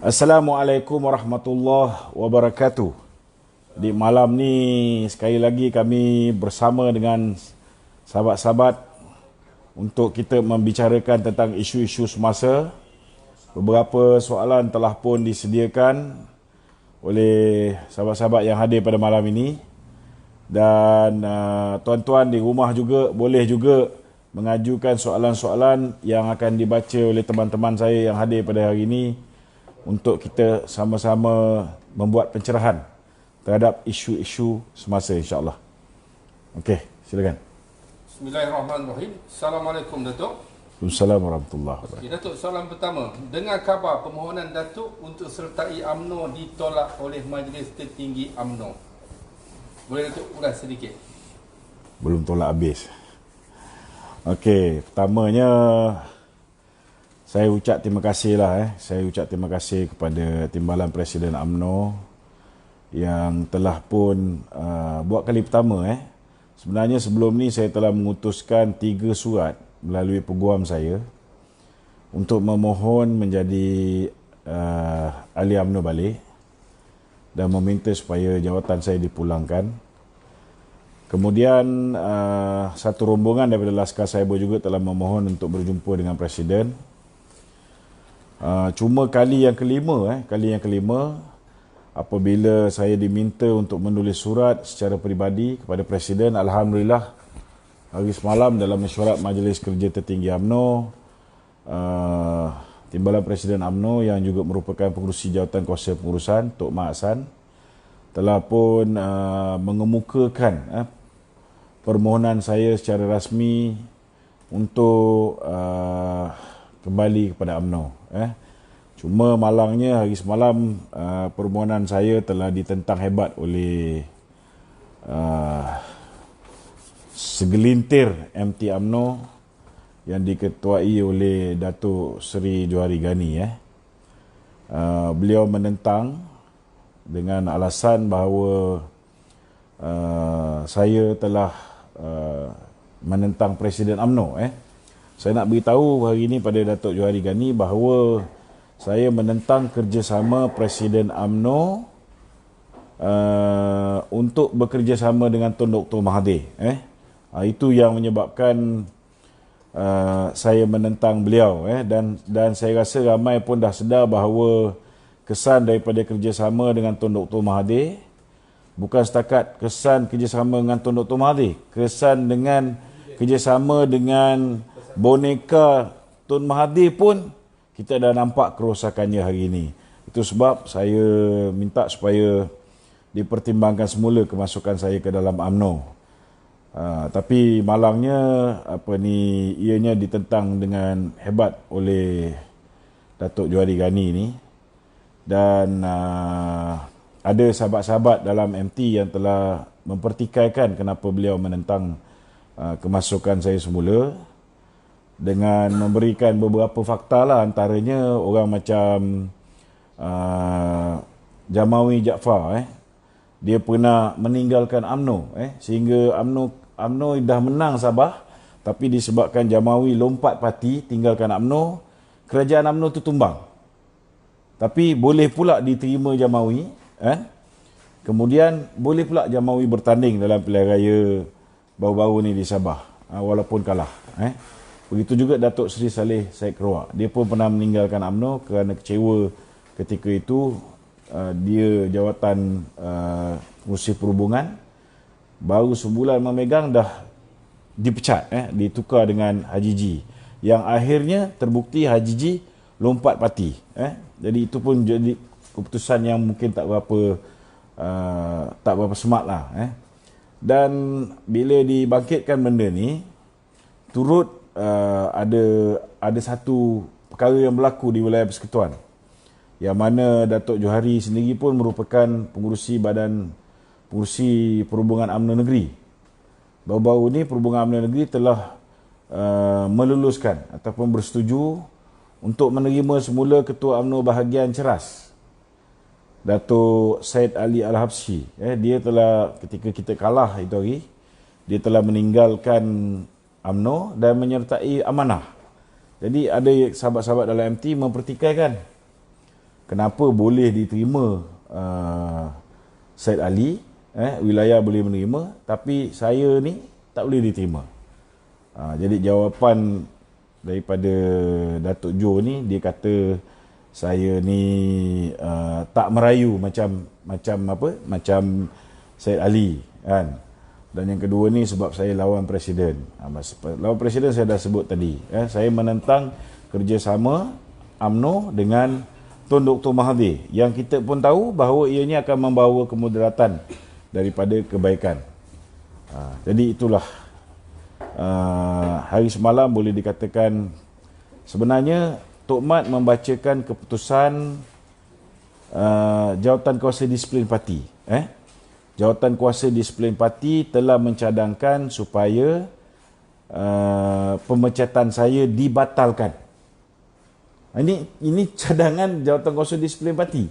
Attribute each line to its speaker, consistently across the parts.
Speaker 1: Assalamualaikum warahmatullahi wabarakatuh. Di malam ni sekali lagi kami bersama dengan sahabat-sahabat untuk kita membicarakan tentang isu-isu semasa. Beberapa soalan telah pun disediakan oleh sahabat-sahabat yang hadir pada malam ini. Dan tuan-tuan di rumah juga boleh juga mengajukan soalan-soalan yang akan dibaca oleh teman-teman saya yang hadir pada hari ini, untuk kita sama-sama membuat pencerahan terhadap isu-isu semasa, insya-Allah. Okey, silakan.
Speaker 2: Bismillahirrahmanirrahim. Assalamualaikum Datuk.
Speaker 1: Assalamualaikum warahmatullahi wabarakatuh.
Speaker 2: Datuk, soalan pertama. Dengar khabar permohonan Datuk untuk sertai UMNO ditolak oleh Majlis Tertinggi UMNO. Boleh Datuk ulas sedikit?
Speaker 1: Belum tolak habis. Okey, pertamanya saya ucap terima kasih lah. Saya ucap terima kasih kepada Timbalan Presiden UMNO yang telah pun buat kali pertama. Sebenarnya sebelum ni saya telah mengutuskan 3 surat melalui peguam saya untuk memohon menjadi ahli UMNO balik dan meminta supaya jawatan saya dipulangkan. Kemudian satu rombongan daripada Laskar Cyber juga telah memohon untuk berjumpa dengan Presiden. Cuma kali yang kelima apabila saya diminta untuk menulis surat secara peribadi kepada Presiden, alhamdulillah hari semalam dalam mesyuarat Majlis Kerja Tertinggi UMNO, Timbalan Presiden UMNO yang juga merupakan pengerusi jawatan kuasa pengurusan, Tok Mak Hassan, telah pun mengemukakan permohonan saya secara rasmi untuk kembali kepada UMNO. Cuma malangnya hari semalam permohonan saya telah ditentang hebat oleh segelintir MT UMNO yang diketuai oleh Datuk Seri Johari Ghani. Beliau menentang dengan alasan bahawa saya telah menentang Presiden UMNO. Saya nak beritahu hari ini pada Datuk Johari Ghani bahawa saya menentang kerjasama Presiden UMNO untuk bekerjasama dengan Tun Dr. Mahathir. Itu yang menyebabkan saya menentang beliau. Dan saya rasa ramai pun dah sedar bahawa kesan daripada kerjasama dengan Tun Dr. Mahathir bukan setakat kesan kerjasama dengan Tun Dr. Mahathir, kesan dengan kerjasama dengan boneka Tun Mahathir pun kita dah nampak kerosakannya hari ini. Itu sebab saya minta supaya dipertimbangkan semula kemasukan saya ke dalam UMNO. Tapi malangnya ianya ditentang dengan hebat oleh Datuk Johari Ghani ni. Dan ada sahabat-sahabat dalam MT yang telah mempertikaikan kenapa beliau menentang kemasukan saya semula, dengan memberikan beberapa fakta lah, antaranya orang macam Jamawi Jaafar, dia pernah meninggalkan UMNO, sehingga UMNO dah menang Sabah, tapi disebabkan Jamawi lompat parti tinggalkan UMNO, kerajaan UMNO tu tumbang. Tapi boleh pula diterima Jamawi, kemudian boleh pula Jamawi bertanding dalam pilihan raya baru-baru ni di Sabah, walaupun kalah. Begitu juga Datuk Seri Saleh Syed Kerouac. Dia pun pernah meninggalkan UMNO kerana kecewa ketika itu dia jawatan pengurusi perhubungan. Baru sebulan memegang dah dipecat, ditukar dengan Haji G. Yang akhirnya terbukti Haji G lompat parti. Jadi itu pun jadi keputusan yang mungkin tak berapa smart lah. Dan bila dibangkitkan benda ni, turut ada satu perkara yang berlaku di wilayah Persekutuan, yang mana Datuk Johari sendiri pun merupakan pengurusi Perhubungan UMNO Negeri. Baru-baru ni Perhubungan UMNO Negeri telah meluluskan ataupun bersetuju untuk menerima semula Ketua UMNO Bahagian Ceras, Datuk Syed Ali Al-Habsyi. Dia telah, ketika kita kalah itu hari, dia telah meninggalkan UMNO dan menyertai amanah. Jadi ada sahabat-sahabat dalam MT mempertikaikan kenapa boleh diterima Syed Ali, wilayah boleh menerima, tapi saya ni tak boleh diterima. Jadi jawapan daripada Datuk Jo ni, dia kata saya ni tak merayu macam Syed Ali, kan. Dan yang kedua ni sebab saya lawan presiden. Lawan presiden saya dah sebut tadi. Saya menentang kerjasama UMNO dengan Tun Dr. Mahathir, yang kita pun tahu bahawa ianya akan membawa kemudaratan daripada kebaikan. Jadi itulah hari semalam boleh dikatakan sebenarnya Tok Mat membacakan keputusan Jawatan Kuasa Disiplin Parti. Jawatan Kuasa Disiplin Parti telah mencadangkan supaya pemecatan saya dibatalkan. Ini cadangan Jawatan Kuasa Disiplin Parti.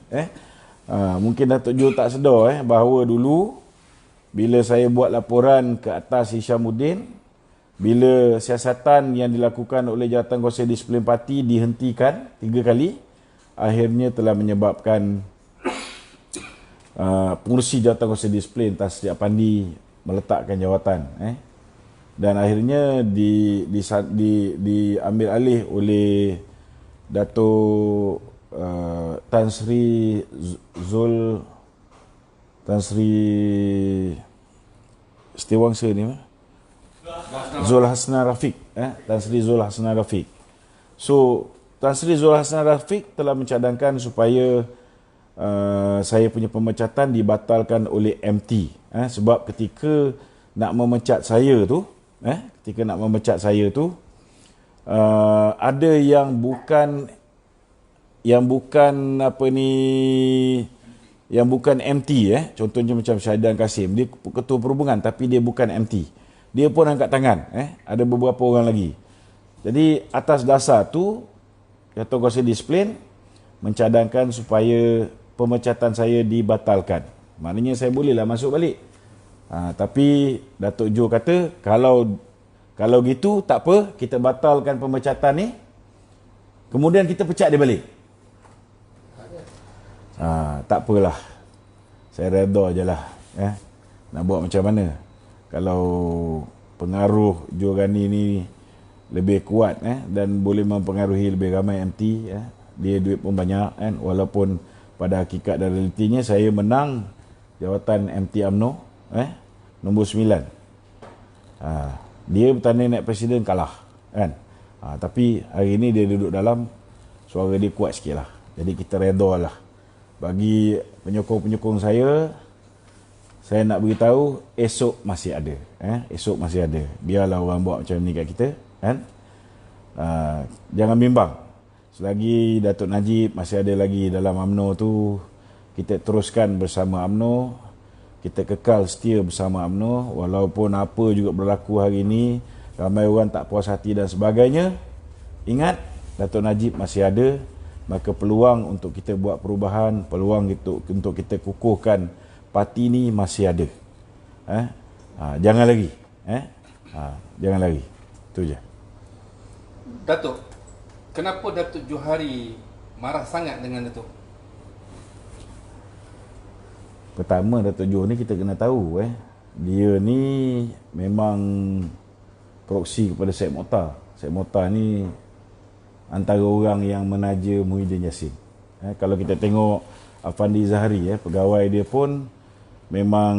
Speaker 1: Mungkin Datuk Jo tak sedar bahawa dulu bila saya buat laporan ke atas Hishamuddin, bila siasatan yang dilakukan oleh Jawatan Kuasa Disiplin Parti dihentikan 3 kali, akhirnya telah menyebabkan pengurusi Jawatan Kuasa Disiplin Tan Sri Apandi meletakkan jawatan, dan akhirnya diambil alih oleh Datuk Tan Sri Setiawangsa ni Zul Hasnan Rafiq, Tan Sri Zul Hasnan Rafiq. So Tan Sri Zul Hasnan Rafiq telah mencadangkan supaya saya punya pemecatan dibatalkan oleh MT, sebab ketika nak memecat saya tu, ada yang bukan MT, contohnya macam Syahidan Kasim, dia ketua perhubungan tapi dia bukan MT, dia pun angkat tangan, ada beberapa orang lagi. Jadi atas dasar tu Jawatan Kuasa Disiplin mencadangkan supaya pemecatan saya dibatalkan. Maknanya saya bolehlah masuk balik. Tapi Datuk Jo kata kalau gitu tak apa, kita batalkan pemecatan ni, kemudian kita pecat dia balik. Tak apalah, saya reda je lah, nak buat macam mana. Kalau pengaruh Jo Ghani ni lebih kuat, dan boleh mempengaruhi lebih ramai MT, dia duit pun banyak, walaupun pada hakikat dan realitinya saya menang jawatan MT UMNO nombor 9. Dia bertanding naik presiden, kalah, kan. Tapi hari ini dia duduk dalam, suara dia kuat sikit lah. Jadi kita reda lah. Bagi penyokong-penyokong saya nak beritahu esok masih ada, esok masih ada. Biarlah orang buat macam ni kat kita, kan. Jangan bimbang. Selagi Datuk Najib masih ada lagi dalam UMNO tu, kita teruskan bersama UMNO, kita kekal setia bersama UMNO, walaupun apa juga berlaku hari ini, ramai orang tak puas hati dan sebagainya. Ingat, Datuk Najib masih ada, maka peluang untuk kita buat perubahan, peluang untuk kita kukuhkan parti ni masih ada. Jangan lagi, jangan lagi. Itu je.
Speaker 2: Datuk, kenapa Datuk Johari marah sangat dengan Datuk?
Speaker 1: Pertama, Datuk Jo ni kita kena tahu, dia ni memang proksi kepada Syed Mokhtar. Syed Mokhtar ni antara orang yang menaja Muhyiddin Yassin. Kalau kita tengok Afandi Zahari, pegawai dia pun memang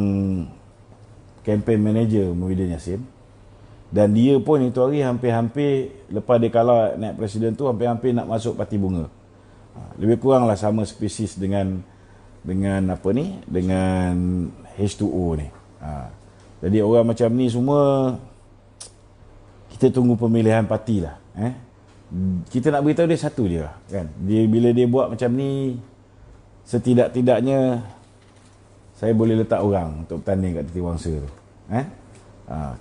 Speaker 1: campaign manager Muhyiddin Yassin. Dan dia pun itu hari hampir-hampir lepas dia kalah naik presiden tu, hampir-hampir nak masuk Parti Bunga. Lebih kuranglah sama spesies dengan H2O ni. Jadi orang macam ni semua kita tunggu pemilihan parti lah. Kita nak beritahu dia satu je lah, kan. Bila dia buat macam ni, setidak-tidaknya saya boleh letak orang untuk bertanding kat Titiwangsa tu.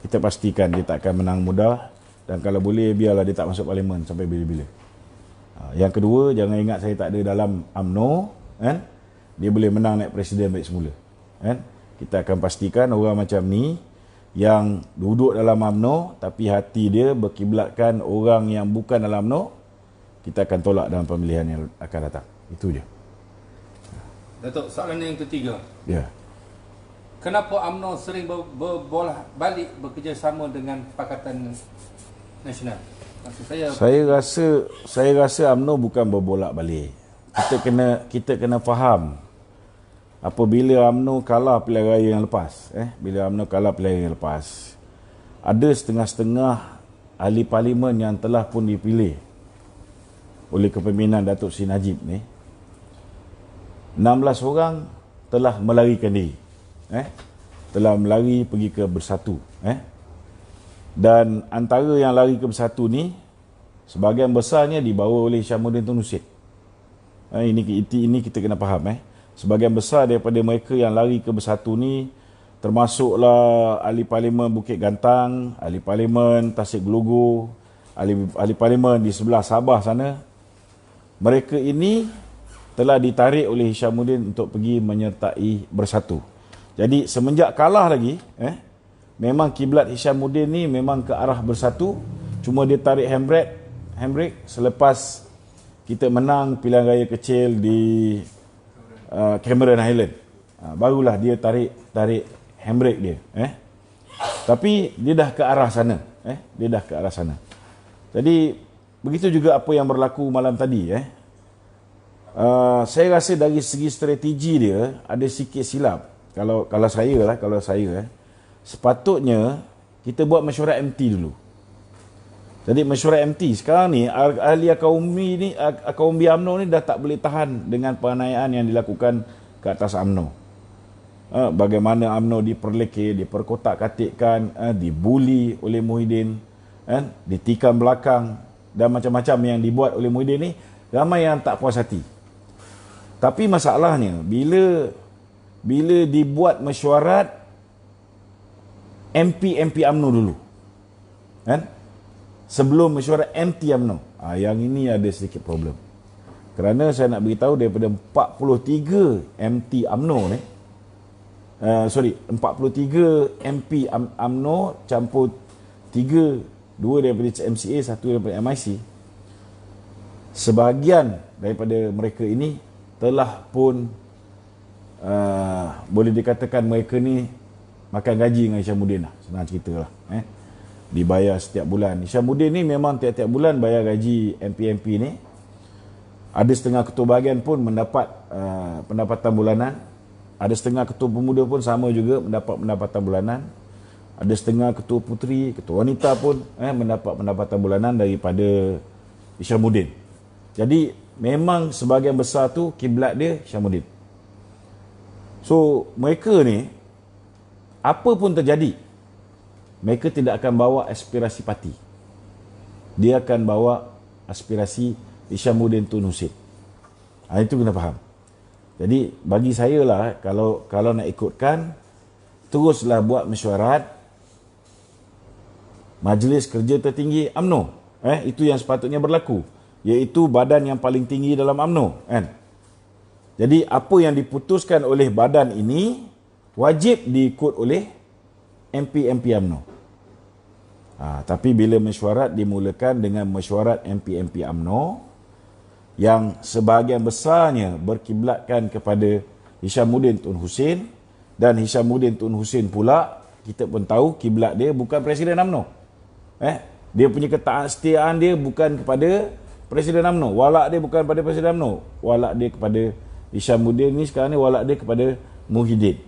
Speaker 1: Kita pastikan dia tak akan menang mudah, dan kalau boleh biarlah dia tak masuk parlimen sampai bila-bila. Yang kedua, jangan ingat saya tak ada dalam UMNO, kan. Dia boleh menang naik presiden balik semula, kan. Kita akan pastikan orang macam ni yang duduk dalam UMNO tapi hati dia berkiblatkan orang yang bukan dalam UMNO, kita akan tolak dalam pemilihan yang akan datang. Itu je.
Speaker 2: Datuk, soalan yang ketiga.
Speaker 1: Ya.
Speaker 2: Kenapa UMNO sering berbolah balik bekerjasama dengan Pakatan Nasional? Maksud
Speaker 1: Saya rasa UMNO bukan berbolak-balik. Kita kena faham apabila UMNO kalah pilihan raya yang lepas, bila UMNO kalah pilihan raya yang lepas, ada setengah-setengah ahli parlimen yang telah pun dipilih oleh kepimpinan Datuk Seri Najib ni, 16 orang telah melarikan diri, telah melari pergi ke Bersatu, dan antara yang lari ke Bersatu ni, sebahagian besarnya dibawa oleh Hishamuddin Tun Hussein. Ini kita kena faham. Sebahagian besar daripada mereka yang lari ke Bersatu ni termasuklah ahli parlimen Bukit Gantang, ahli parlimen Tasik Gelugu, ahli parlimen di sebelah Sabah sana. Mereka ini telah ditarik oleh Hishamuddin untuk pergi menyertai Bersatu. Jadi semenjak kalah lagi, memang kiblat Hishamuddin ni memang ke arah Bersatu, cuma dia tarik handbrake selepas kita menang pilihan raya kecil di Cameron Highland. Barulah dia tarik handbrake dia. Tapi dia dah ke arah sana. Dia dah ke arah sana. Jadi begitu juga apa yang berlaku malam tadi. Saya rasa dari segi strategi dia ada sikit silap. Kalau saya sepatutnya kita buat mesyuarat MT dulu. Jadi mesyuarat MT sekarang ni ahli akaumbi UMNO ni dah tak boleh tahan dengan penganiayaan yang dilakukan ke atas UMNO. Bagaimana UMNO diperlekeh, diperkotak-katikkan, dibuli oleh Muhyiddin, ditikam belakang dan macam-macam yang dibuat oleh Muhyiddin ni, ramai yang tak puas hati. Tapi masalahnya bila dibuat mesyuarat MP UMNO dulu, sebelum mesyuarat MT UMNO, yang ini ada sedikit problem. Kerana saya nak beritahu daripada 43 MT UMNO ni, 43 MP UMNO campur 2 daripada MCA, 1 daripada MIC, sebahagian daripada mereka ini telah pun boleh dikatakan mereka ni makan gaji dengan Hishamuddin lah, senang cerita lah. Dibayar setiap bulan. Hishamuddin ni memang tiap-tiap bulan bayar gaji MP ni. Ada setengah ketua bahagian pun mendapat pendapatan bulanan. Ada setengah ketua pemuda pun sama juga mendapat pendapatan bulanan. Ada setengah ketua puteri, ketua wanita pun mendapat pendapatan bulanan daripada Hishamuddin. Jadi memang sebahagian besar tu kiblat dia Hishamuddin. So mereka ni apa pun terjadi, mereka tidak akan bawa aspirasi parti. Dia akan bawa aspirasi Hishamuddin Tun Hussein. Itu kena faham. Jadi bagi saya lah, kalau nak ikutkan, teruslah buat mesyuarat Majlis Kerja Tertinggi UMNO. Itu yang sepatutnya berlaku, iaitu badan yang paling tinggi dalam UMNO. Jadi apa yang diputuskan oleh badan ini wajib diikut oleh MP UMNO. Tapi bila mesyuarat dimulakan dengan mesyuarat MP UMNO yang sebahagian besarnya berkiblatkan kepada Hishamuddin Tun Hussein, dan Hishamuddin Tun Hussein pula kita pun tahu kiblat dia bukan Presiden UMNO. Dia punya kesetiaan dia bukan kepada Presiden UMNO, walak dia bukan kepada Presiden UMNO, walak dia kepada Hishamuddin ni, sekarang ni walak dia kepada Muhyiddin.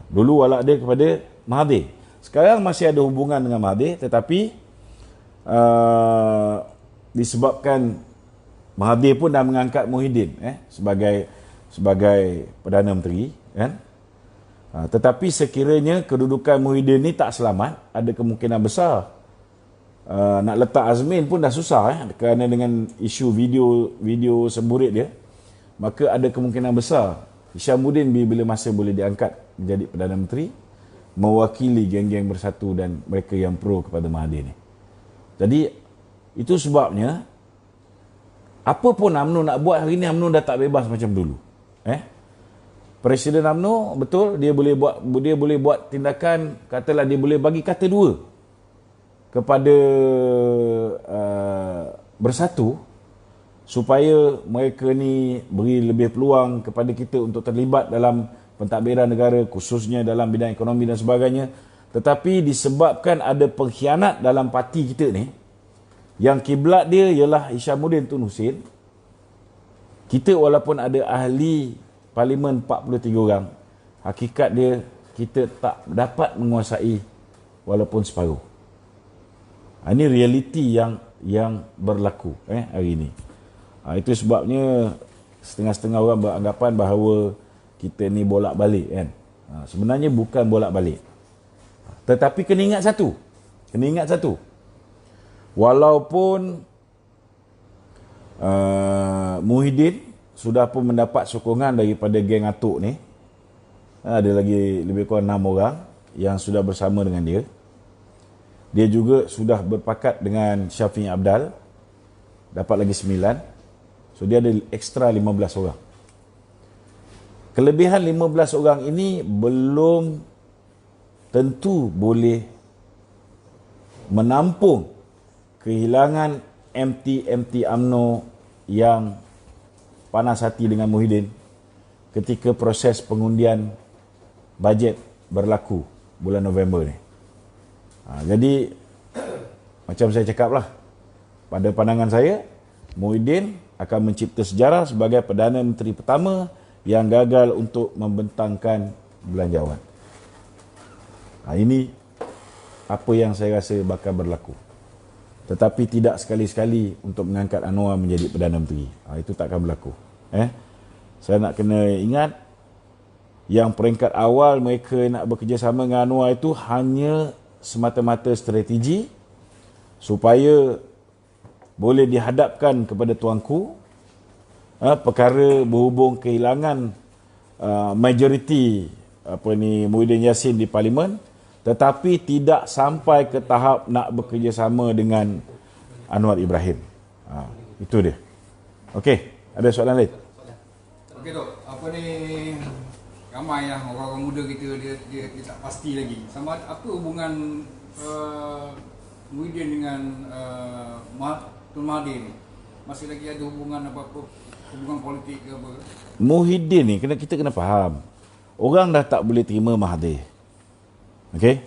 Speaker 1: Dulu walak dia kepada Mahathir. Sekarang masih ada hubungan dengan Mahathir, tetapi disebabkan Mahathir pun dah mengangkat Muhyiddin sebagai Perdana Menteri, tetapi sekiranya kedudukan Muhyiddin ni tak selamat, ada kemungkinan besar nak letak Azmin pun dah susah, kerana dengan isu video semburit dia, maka ada kemungkinan besar Hishamuddin bila masa boleh diangkat menjadi Perdana Menteri, mewakili geng-geng Bersatu dan mereka yang pro kepada Mahathir ni. Jadi itu sebabnya apa pun UMNO nak buat hari ni, UMNO dah tak bebas macam dulu. Presiden UMNO betul dia boleh buat tindakan, katalah dia boleh bagi kata dua kepada Bersatu supaya mereka ni beri lebih peluang kepada kita untuk terlibat dalam pentadbiran negara, khususnya dalam bidang ekonomi dan sebagainya. Tetapi disebabkan ada pengkhianat dalam parti kita ni, yang kiblat dia ialah Hishamuddin Tun Hussein, kita walaupun ada ahli parlimen 43 orang, hakikat dia kita tak dapat menguasai walaupun separuh. Ini realiti yang berlaku hari ini. Itu sebabnya setengah-setengah orang beranggapan bahawa kita ni bolak-balik kan. Sebenarnya bukan bolak-balik. Tetapi kena ingat satu. Walaupun Muhyiddin sudah pun mendapat sokongan daripada geng Atuk ni, ada lagi lebih kurang 6 orang yang sudah bersama dengan dia. Dia juga sudah berpakat dengan Syafiq Abdal, dapat lagi 9. So dia ada ekstra 15 orang. Kelebihan 15 orang ini belum tentu boleh menampung kehilangan MT UMNO yang panas hati dengan Muhyiddin ketika proses pengundian bajet berlaku bulan November ni. Jadi macam saya cakap lah, pada pandangan saya, Muhyiddin akan mencipta sejarah sebagai Perdana Menteri pertama yang gagal untuk membentangkan belanjawan. Ini apa yang saya rasa bakal berlaku. Tetapi tidak sekali-sekali untuk mengangkat Anwar menjadi Perdana Menteri. Itu tak akan berlaku. Saya nak kena ingat, yang peringkat awal mereka nak bekerjasama dengan Anwar itu hanya semata-mata strategi supaya boleh dihadapkan kepada tuanku perkara berhubung kehilangan majoriti Muhyiddin Yassin di parlimen, tetapi tidak sampai ke tahap nak bekerjasama dengan Anwar Ibrahim. Itu dia. Okey, ada soalan lain?
Speaker 3: Okey Dok, ramai lah orang-orang muda kita dia tak pasti lagi sama apa hubungan Muhyiddin dengan Tun Mahathir ni. Masih lagi ada hubungan apa-apa, hubungan politik ke apa?
Speaker 1: Muhyiddin ni kita kena faham, orang dah tak boleh terima Mahathir. Okey,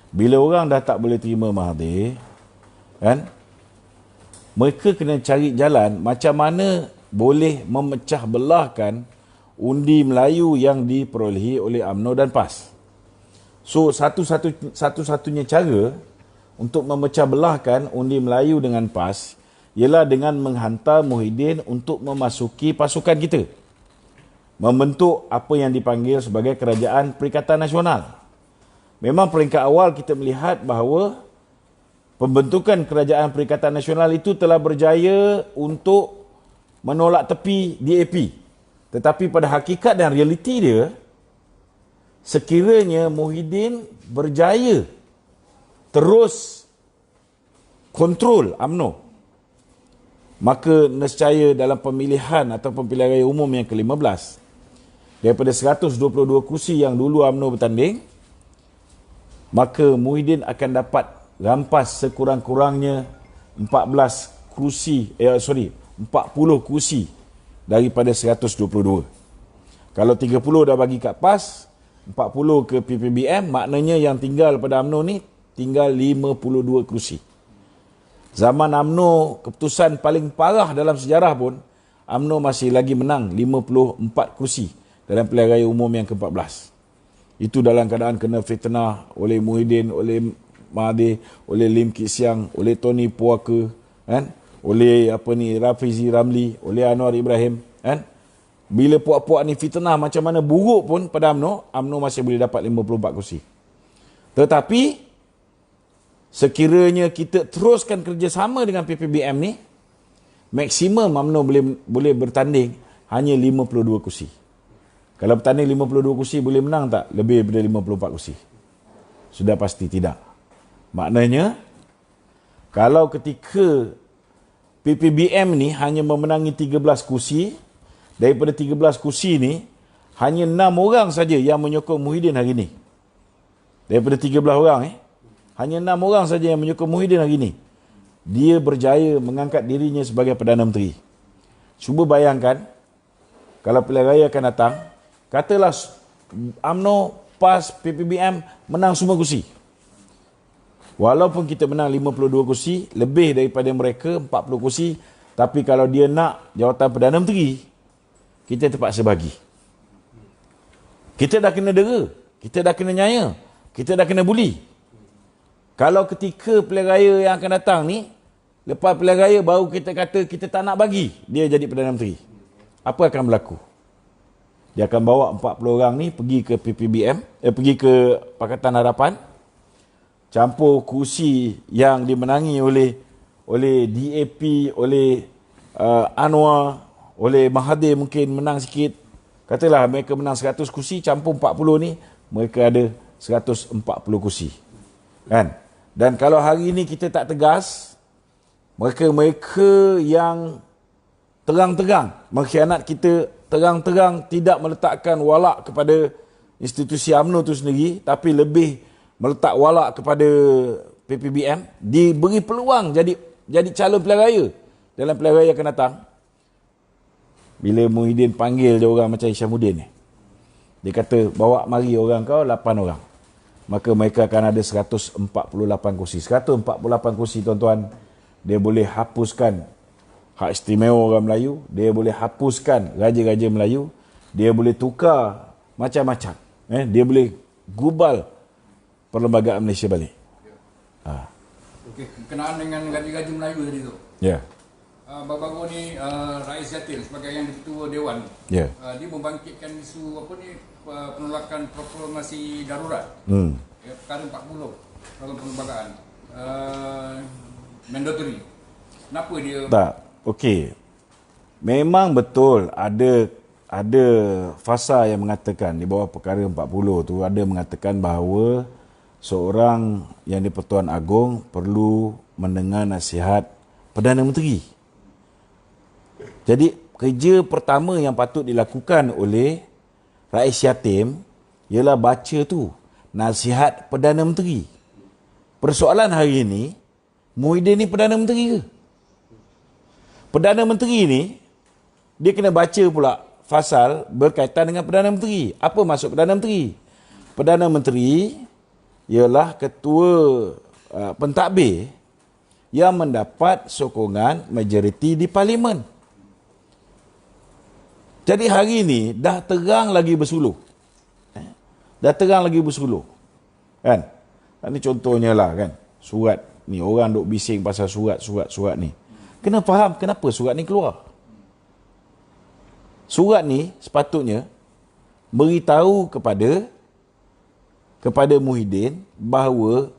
Speaker 1: bila orang dah tak boleh terima Mahathir kan, mereka kena cari jalan macam mana boleh memecah belahkan undi Melayu yang diperolehi oleh UMNO dan PAS. So satu-satunya cara untuk memecah belahkan undi Melayu dengan PAS ialah dengan menghantar Muhyiddin untuk memasuki pasukan kita, membentuk apa yang dipanggil sebagai Kerajaan Perikatan Nasional. Memang peringkat awal kita melihat bahawa pembentukan Kerajaan Perikatan Nasional itu telah berjaya untuk menolak tepi DAP. Tetapi pada hakikat dan realiti dia, sekiranya Muhyiddin berjaya terus kontrol UMNO, maka nescaya dalam pemilihan atau pemilihan raya umum yang ke-15, daripada 122 kursi yang dulu UMNO bertanding, maka Muhyiddin akan dapat rampas sekurang-kurangnya 40 kursi daripada 122. Kalau 30 dah bagi kat PAS, 40 ke PPBM, maknanya yang tinggal pada UMNO ni tinggal 52 kursi. Zaman UMNO, keputusan paling parah dalam sejarah pun, UMNO masih lagi menang 54 kursi dalam pilihan raya umum yang ke-14. Itu dalam keadaan kena fitnah oleh Muhyiddin, oleh Mahathir, oleh Lim Kit Siang, oleh Tony Puaka, kan? Oleh Rafizi Ramli, oleh Anwar Ibrahim, kan? Bila puak-puak ni fitnah macam mana buruk pun pada UMNO masih boleh dapat 54 kursi. Tetapi sekiranya kita teruskan kerjasama dengan PPBM ni, maksimum UMNO boleh bertanding hanya 52 kursi. Kalau bertanding 52 kursi boleh menang tak? Lebih daripada 54 kursi. Sudah pasti tidak. Maknanya kalau ketika PPBM ni hanya memenangi 13 kursi, daripada 13 kursi ni hanya 6 orang saja yang menyokong Muhyiddin hari ni. Daripada 13 orang hanya 6 orang saja yang menyokong Muhyiddin hari ni. Dia berjaya mengangkat dirinya sebagai Perdana Menteri. Cuba bayangkan, kalau pilihan raya akan datang, katalah UMNO, PAS, PPBM menang semua kursi. Walaupun kita menang 52 kursi, lebih daripada mereka 40 kursi, tapi kalau dia nak jawatan Perdana Menteri, kita terpaksa bagi. Kita dah kena dera, kita dah kena nyaya, kita dah kena buli. Kalau ketika pilihan raya yang akan datang ni, lepas pilihan raya baru kita kata kita tak nak bagi dia jadi Perdana Menteri, apa akan berlaku? Dia akan bawa 40 orang ni pergi ke PPBM, pergi ke Pakatan Harapan, campur kursi yang dimenangi oleh DAP, oleh Anwar, oleh Mahathir mungkin menang sikit. Katalah mereka menang 100 kursi, campur 40 ni, mereka ada 140 kursi. Kan? Dan kalau hari ini kita tak tegas, mereka yang terang-terang mengkhianat kita, terang-terang tidak meletakkan walak kepada institusi UMNO itu sendiri, tapi lebih meletak walak kepada PPBM, diberi peluang jadi calon pilihan raya dalam pilihan raya akan datang. Bila Muhyiddin panggil dia orang macam Hishamuddin ni, dia kata bawa mari orang kau 8 orang, maka mereka akan ada 148 kursi. 148 kursi tuan-tuan, dia boleh hapuskan hak istimewa orang Melayu, dia boleh hapuskan raja-raja Melayu, dia boleh tukar macam-macam. Dia boleh gubal Perlembagaan Malaysia balik.
Speaker 3: Okey, berkenaan dengan gaji-gaji Melayu tadi tu.
Speaker 1: Ya.
Speaker 3: Baru-baru ni Rais Yatil sebagai yang ketua Dewan,
Speaker 1: Ya.
Speaker 3: dia membangkitkan isu penolakan proklamasi darurat. Ya, perkara 40 dalam perlembagaan. Mandatory. Kenapa dia?
Speaker 1: Tak. Okey. Memang betul ada fasa yang mengatakan di bawah perkara 40 tu ada mengatakan bahawa seorang yang di-Pertuan Agong perlu mendengar nasihat Perdana Menteri. Jadi kerja pertama yang patut dilakukan oleh Rais Yatim ialah baca tu nasihat Perdana Menteri. Persoalan hari ini, Muhyiddin ni Perdana Menteri ke? Perdana Menteri ni dia kena baca pula fasal berkaitan dengan Perdana Menteri. Apa maksud Perdana Menteri? Perdana Menteri ialah ketua pentadbir yang mendapat sokongan majoriti di Parlimen. Jadi hari ini dah terang lagi bersuluh. Dah terang lagi bersuluh. Kan? Ini contohnya lah kan. Surat ni, orang duk bising pasal surat ni. Kena faham kenapa surat ni keluar. Surat ni sepatutnya beritahu kepada Muhyiddin bahawa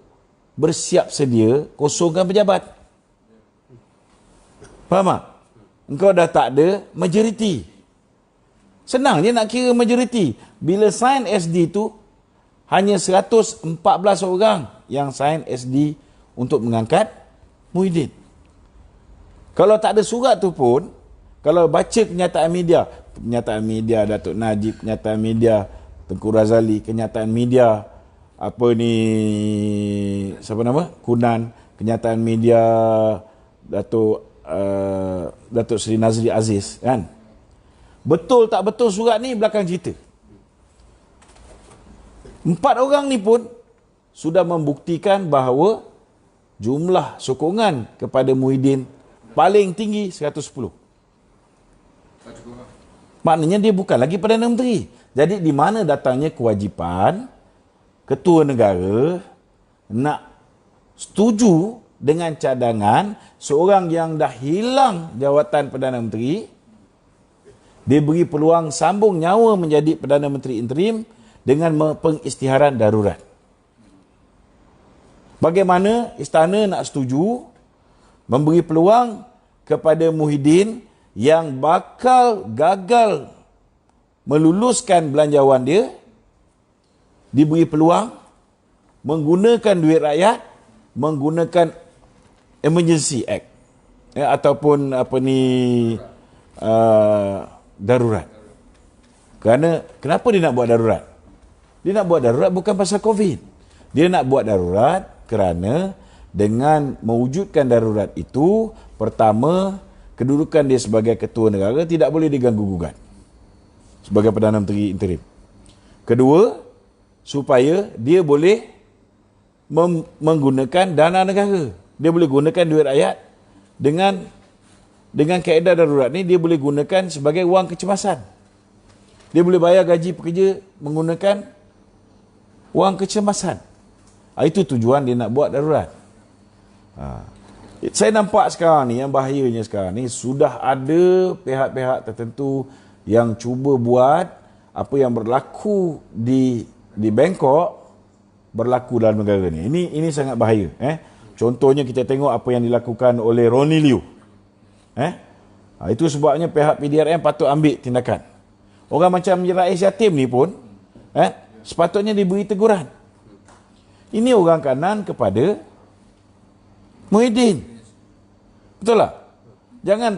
Speaker 1: bersiap sedia kosongkan pejabat. Faham tak? Engkau dah tak ada majoriti. Senang je nak kira majoriti. Bila sign SD tu, hanya 114 orang yang sign SD untuk mengangkat Muhyiddin. Kalau tak ada surat tu pun, kalau baca kenyataan media Datuk Najib, kenyataan media Tengku Razali, kenyataan media Kunan, kenyataan media Datuk Seri Nazri Aziz, kan? Betul tak betul surat ni belakang cerita. 4 orang ni pun sudah membuktikan bahawa jumlah sokongan kepada Muhyiddin paling tinggi 110. Maknanya dia bukan lagi Perdana Menteri. Jadi di mana datangnya kewajipan ketua negara nak setuju dengan cadangan seorang yang dah hilang jawatan Perdana Menteri, diberi peluang sambung nyawa menjadi Perdana Menteri interim dengan pengisytiharan darurat. Bagaimana istana nak setuju memberi peluang kepada Muhyiddin yang bakal gagal meluluskan belanjawan dia, diberi peluang menggunakan duit rakyat, menggunakan Emergency Act ataupun darurat. Kenapa dia nak buat darurat? Dia nak buat darurat bukan pasal COVID. Dia nak buat darurat kerana dengan mewujudkan darurat itu, pertama, kedudukan dia sebagai ketua negara tidak boleh diganggu-gugat sebagai Perdana Menteri interim. Kedua, supaya dia boleh menggunakan dana negara. Dia boleh gunakan duit rakyat dengan kaedah darurat ni, dia boleh gunakan sebagai wang kecemasan. Dia boleh bayar gaji pekerja menggunakan wang kecemasan. Itu tujuan dia nak buat darurat. Saya nampak sekarang ni, yang bahayanya sekarang ni, sudah ada pihak-pihak tertentu yang cuba buat apa yang berlaku di Bangkok berlaku dalam negara ni. Ini sangat bahaya. Contohnya kita tengok apa yang dilakukan oleh Ronnie Liu. Itu sebabnya pihak PDRM patut ambil tindakan. Orang macam Rais Yatim ni pun sepatutnya diberi teguran. Ini orang kanan kepada Muhyiddin. Betul tak? Jangan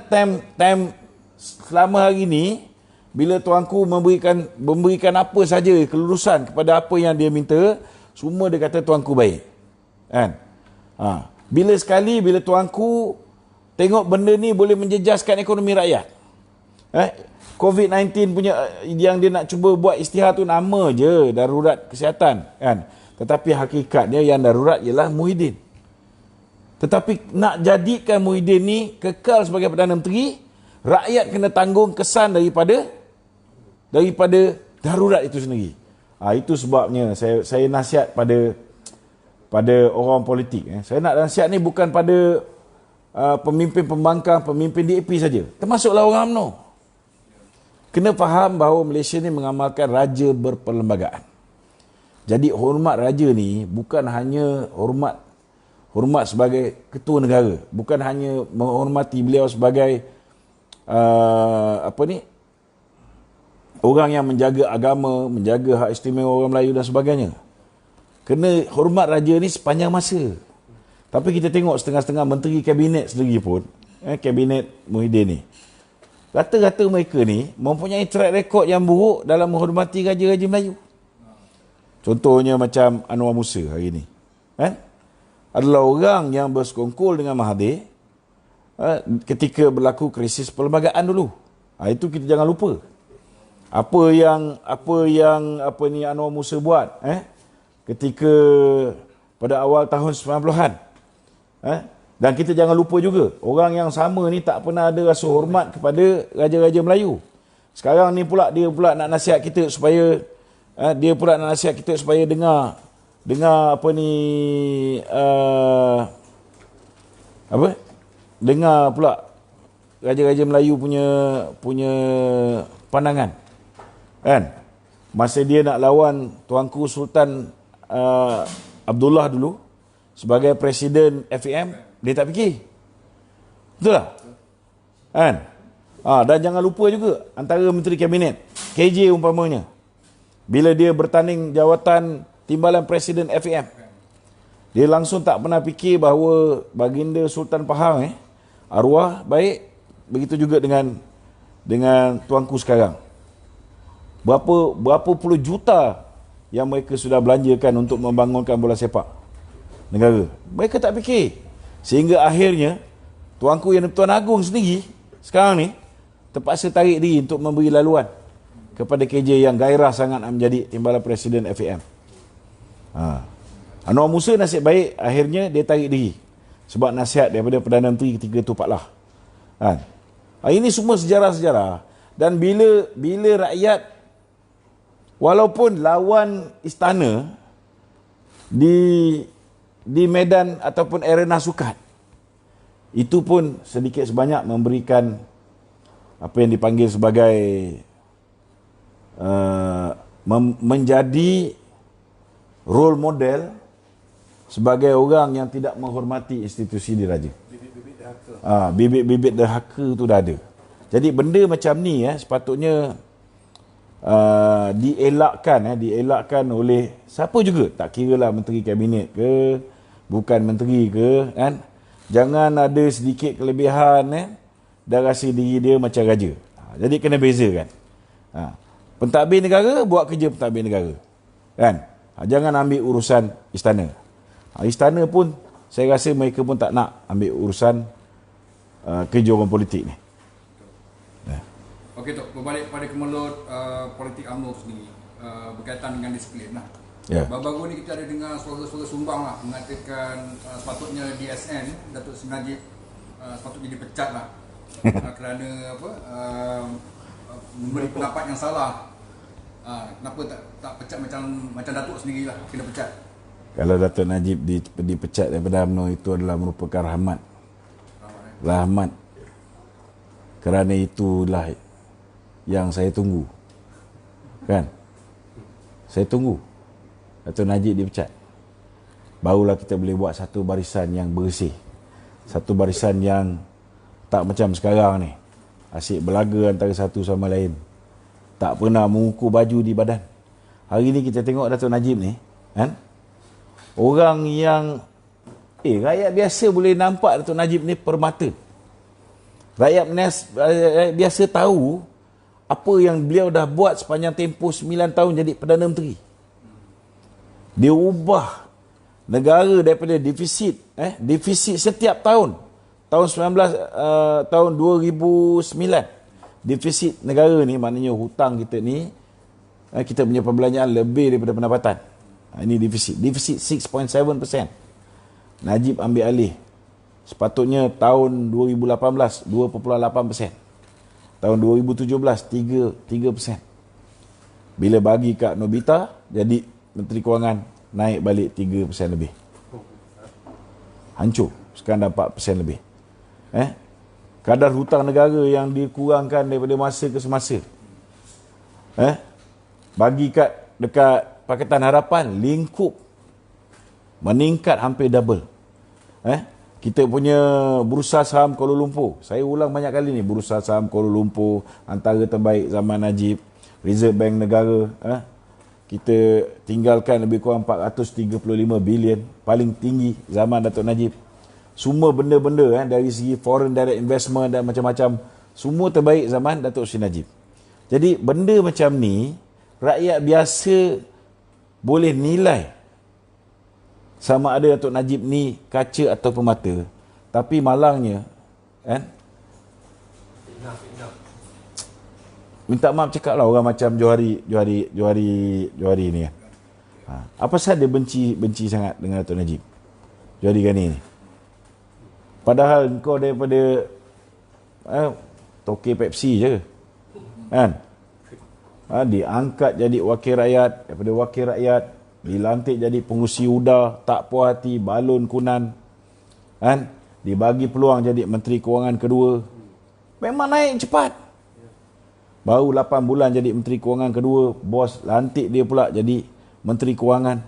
Speaker 1: time selama hari ni, bila tuanku memberikan apa saja kelulusan kepada apa yang dia minta, semua dia kata tuanku baik. Kan? Bila tuanku tengok benda ni boleh menjejaskan ekonomi rakyat. COVID-19 punya yang dia nak cuba buat isytihar tu nama je darurat kesihatan, kan? Tetapi hakikatnya yang darurat ialah Muhyiddin. Tetapi nak jadikan Muhyiddin ni kekal sebagai Perdana Menteri, rakyat kena tanggung kesan daripada darurat itu sendiri. Itu sebabnya saya nasihat pada orang politik. Saya nak nasihat ni bukan pada pemimpin pembangkang, pemimpin DAP saja, termasuklah orang UMNO. Kena faham bahawa Malaysia ni mengamalkan raja berperlembagaan. Jadi hormat raja ni bukan hanya hormat sebagai ketua negara, bukan hanya menghormati beliau sebagai orang yang menjaga agama, menjaga hak istimewa orang Melayu dan sebagainya. Kena hormat raja ni sepanjang masa. Tapi kita tengok setengah-setengah menteri kabinet sendiri pun, kabinet Muhyiddin ni, rata-rata mereka ni mempunyai track record yang buruk dalam menghormati raja-raja Melayu. Contohnya macam Anwar Musa hari ni, adalah orang yang bersekongkol dengan Mahathir ketika berlaku krisis perlembagaan dulu. Itu kita jangan lupa. Apa yang Anwar Musa buat ketika pada awal tahun 90-an. Dan kita jangan lupa juga, orang yang sama ni tak pernah ada rasa hormat kepada raja-raja Melayu. Sekarang ni pula dia pula nak nasihat kita supaya dengar dengar pula raja-raja Melayu punya pandangan, kan? Masa dia nak lawan tuanku Sultan Abdullah dulu sebagai presiden FAM, dia tak fikir. Betul tak? Kan? Dan jangan lupa juga antara menteri kabinet, KJ umpamanya, bila dia bertanding jawatan timbalan presiden FAM, dia langsung tak pernah fikir bahawa baginda Sultan Pahang arwah baik. Begitu juga dengan tuanku sekarang. Berapa puluh juta yang mereka sudah belanjakan untuk membangunkan bola sepak negara. Mereka tak fikir. Sehingga akhirnya tuanku yang Tuan Agong sendiri sekarang ni terpaksa tarik diri untuk memberi laluan kepada KJ yang gairah sangat nak menjadi timbalan presiden FAM. Anwar Musa nasib baik, akhirnya dia tarik diri sebab nasihat daripada Perdana Menteri ketika itu Pak Lah. Ini semua sejarah-sejarah. Dan bila rakyat, walaupun lawan istana di medan ataupun arena sukan, itu pun sedikit sebanyak memberikan apa yang dipanggil sebagai menjadi role model sebagai orang yang tidak menghormati institusi diraja. Bibit-bibit derhaka tu dah ada. Jadi benda macam ni sepatutnya dielakkan oleh siapa juga, tak kira lah menteri kabinet ke, bukan menteri ke, kan? Jangan ada sedikit kelebihan dah rasa diri dia macam raja. Jadi kena bezakan. Pentadbir negara, buat kerja pentadbir negara, kan? Jangan ambil urusan istana. Istana pun saya rasa mereka pun tak nak ambil urusan kerja orang politik ni.
Speaker 3: Okey Tok, berbalik pada kemelut politik UMNO sendiri berkaitan dengan disiplin lah.
Speaker 1: Ya.
Speaker 3: Baru-baru ni kita ada dengar suara-suara sumbang lah mengatakan sepatutnya DSN Datuk Seri Najib sepatutnya dipecat lah kerana apa memberi pendapat yang salah. Kenapa tak pecat macam Datuk sendirilah kena pecat?
Speaker 1: Kalau Datuk Najib dipecat daripada UMNO, itu adalah merupakan rahmat. Rahmat. Kerana itulah yang saya tunggu. Kan? Saya tunggu Datuk Najib dipecat. Barulah kita boleh buat satu barisan yang bersih. Satu barisan yang tak macam sekarang ni. Asyik berlaga antara satu sama lain. Tak pernah mengukur baju di badan. Hari ni kita tengok Datuk Najib ni, kan? Orang yang rakyat biasa boleh nampak Datuk Najib ni permata. Rakyat biasa tahu apa yang beliau dah buat sepanjang tempoh 9 tahun jadi Perdana Menteri. Dia ubah negara daripada defisit setiap tahun. Tahun 2009 defisit negara ni, maknanya hutang kita ni, kita punya perbelanjaan lebih daripada pendapatan. Ini defisit 6.7%. Najib ambil alih. Sepatutnya tahun 2018 2.8%. Tahun 2017 3%. Bila bagi kat Nobita jadi Menteri Kewangan, naik balik 3% lebih. Hancur. Sekarang dah 4% lebih. Kadar hutang negara yang dikurangkan daripada masa ke semasa. Bagi dekat Pakatan Harapan, lingkup meningkat hampir double. Kita punya Bursa Saham Kuala Lumpur, saya ulang banyak kali ni, Bursa Saham Kuala Lumpur antara terbaik zaman Najib. Reserve Bank negara, kita tinggalkan lebih kurang 435 bilion, paling tinggi zaman Datuk Najib. Semua benda-benda dari segi foreign direct investment dan macam-macam, semua terbaik zaman Datuk Seri Najib. Jadi benda macam ni rakyat biasa boleh nilai sama ada Datuk Najib ni kaca atau pemata. Tapi malangnya, minta maaf cakap lah orang macam Johari ni kan. Apa sahaja dia benci sangat dengan Datuk Najib, Johari Gani ni. Padahal kau daripada toke Pepsi je kan, diangkat jadi wakil rakyat, daripada wakil rakyat dilantik jadi pengurusi UDA, tak puas hati, balon kunan, kan? Dibagi peluang jadi Menteri Kewangan kedua, memang naik cepat. Baru 8 bulan jadi Menteri Kewangan kedua, bos lantik dia pula jadi Menteri Kewangan.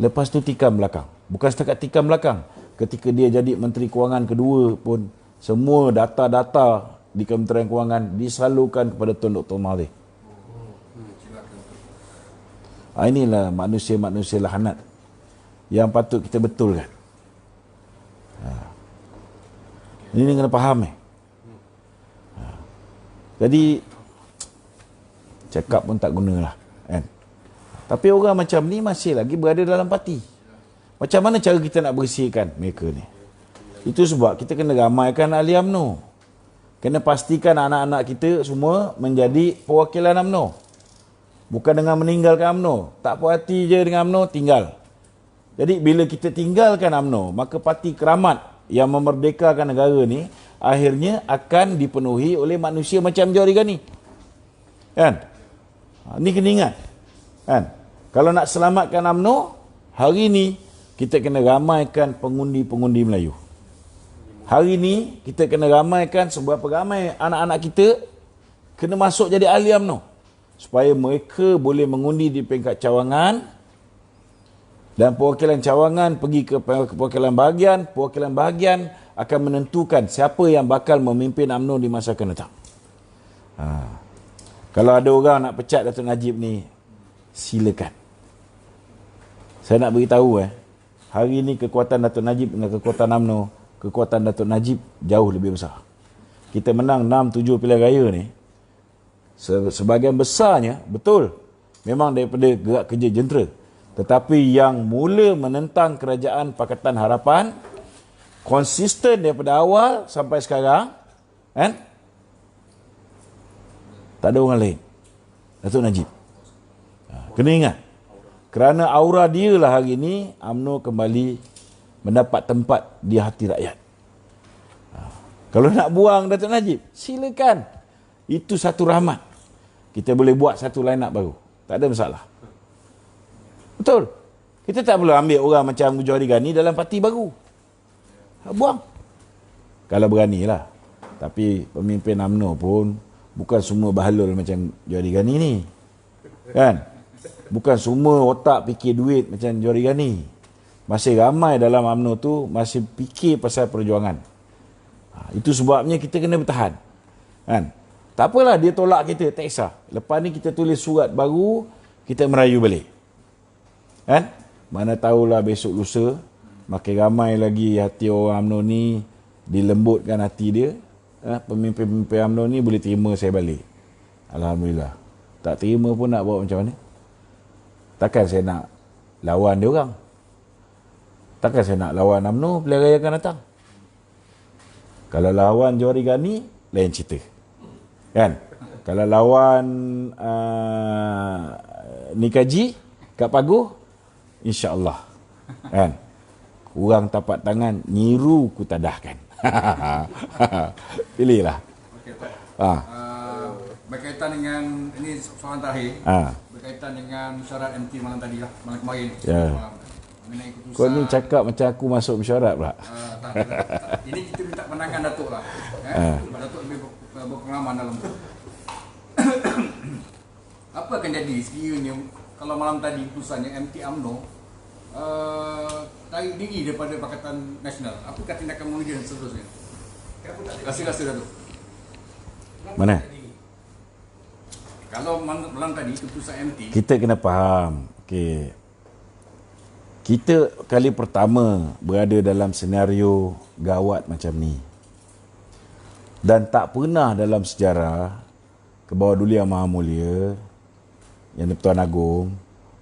Speaker 1: Lepas tu tikam belakang. Bukan setakat tikam belakang, ketika dia jadi Menteri Kewangan kedua pun, semua data-data di Kementerian Kewangan disalurkan kepada Tun Dr. Mahathir. Inilah manusia-manusia lahanat yang patut kita betulkan. Ini kena faham Jadi cakap pun tak gunalah, kan? Tapi orang macam ni masih lagi berada dalam parti. Macam mana cara kita nak bersihkan mereka ni? Itu sebab kita kena ramaikan ahli UMNO. Kena pastikan anak-anak kita semua menjadi perwakilan UMNO. Bukan dengan meninggalkan UMNO. Tak puas hati je dengan UMNO, tinggal. Jadi bila kita tinggalkan UMNO, maka parti keramat yang memerdekakan negara ni akhirnya akan dipenuhi oleh manusia macam Johari Gani. Kan? Ni kena ingat. Kan? Kalau nak selamatkan UMNO, hari ni kita kena ramaikan pengundi-pengundi Melayu. Hari ni kita kena ramaikan seberapa ramai anak-anak kita kena masuk jadi ahli UMNO, supaya mereka boleh mengundi di peringkat cawangan, dan perwakilan cawangan pergi ke perwakilan bahagian akan menentukan siapa yang bakal memimpin UMNO di masa akan datang. Kalau ada orang nak pecat Datuk Najib ni, silakan. Saya nak beritahu hari ni kekuatan Datuk Najib dengan kekuatan UMNO, kekuatan Datuk Najib jauh lebih besar. Kita menang 6-7 pilihan raya ni, sebahagian besarnya betul memang daripada gerak kerja jentera, tetapi yang mula menentang kerajaan Pakatan Harapan, konsisten daripada awal sampai sekarang, kan? Tak ada orang lain. Datuk Najib. Kena ingat. Kerana aura dia lah hari ni, UMNO kembali mendapat tempat di hati rakyat. Kalau nak buang Datuk Najib, silakan. Itu satu rahmat. Kita boleh buat satu line up baru. Tak ada masalah. Betul. Kita tak perlu ambil orang macam Johari Gani dalam parti baru. Buang. Kalau beranilah. Tapi pemimpin UMNO pun bukan semua bahalul macam Johari Gani ni. Kan? Bukan semua otak fikir duit macam Johari Gani. Masih ramai dalam UMNO tu masih fikir pasal perjuangan. Itu sebabnya kita kena bertahan. Kan? Tak apalah dia tolak kita, tak kisah. Lepas ni kita tulis surat baru, kita merayu balik. Kan? Mana tahulah besok lusa makin ramai lagi hati orang UMNO ni, dilembutkan hati dia. Pemimpin-pemimpin UMNO ni boleh terima saya balik. Alhamdulillah. Tak terima pun nak buat macam mana? Takkan saya nak lawan dia orang. Takkan saya nak lawan UMNO pilihan raya akan datang. Kalau lawan Johari Gani, lain cerita. Kan? Kalau lawan Nikaji kat Paguh, insya-Allah. Kan? Kurang tapak tangan, niru ku tadahkan. Pilihlah.
Speaker 3: Okey, berkaitan dengan ini soalan terakhir. Berkaitan dengan syarat MT malam tadi lah, malam kemarin.
Speaker 1: Ya.
Speaker 3: Mengenai keputusan.
Speaker 1: Kau ni cakap macam aku masuk mesyuarat pula.
Speaker 3: Tak. Ini kita minta pandangan Datuk lah. Datuk lebih berpengalaman dalam tu. Apa akan jadi sekiranya kalau malam tadi keputusannya MT UMNO tarik diri daripada Pakatan Nasional? Apakah tindakan kemudian seterusnya? Rasa-rasa Datuk.
Speaker 1: Mana?
Speaker 3: Kalau malam tadi keputusan MT,
Speaker 1: Kita kena faham. Okey. Kita kali pertama berada dalam senario gawat macam ni. Dan tak pernah dalam sejarah Kebawah Duli Yang Maha Mulia, Yang di-Pertuan Agong,